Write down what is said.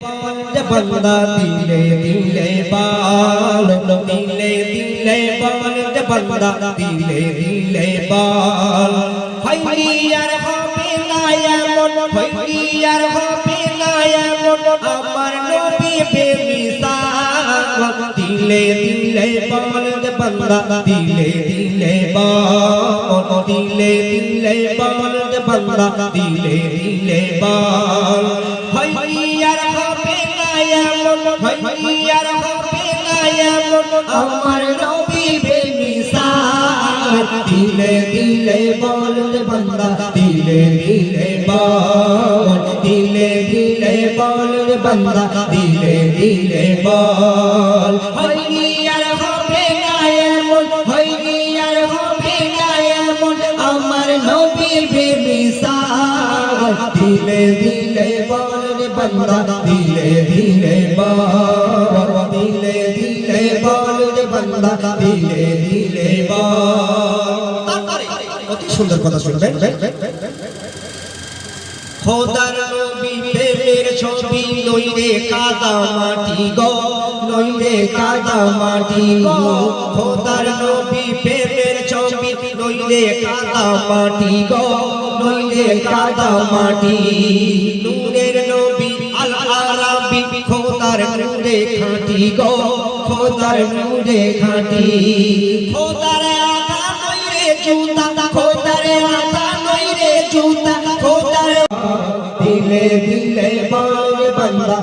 बंदा दिले दिले बाल दिले दिले बाल बंदा दिले दिले बाल हईयार হবে না এমন হईয়ার হবে না এমন আমার নবী বেমিসাল দিলে দিলে বাল बंदा दिले दिले बाल दिले दिले बाल बंदा दिले दिले बाल हईयार हईयार হবে না এমন আমার নবী বেমিসাল দিলে দিলে বল বান্দা দিলে দিলে বল দিলে দিলে বল বান্দা দিলে দিলে বল হইয়ার হবে না এমন হইয়ার হবে না এমন আমার নবী বেমিসাল দিলে দিলে বল बंदा दिले दिले बाल दिले दिले बाल बंदा दिले दिले बाल অতি সুন্দর কথা শুনবেন খোদার নবী প্রেমের ছবি নইরে কাদা মাটি গো নইরে কাদা মাটি গো খোদার নবী প্রেমের ছবি নইরে কাদা মাটি গো নইরে কাদা মাটি নূরের নবী আল আরাবী খোদার নূরে খাঁটি গো খোদার নূরে খাঁটি খোদার আকা নইরে জুতা খোদার আকা নইরে জুতা খোদার दिले दिले बाल बंदा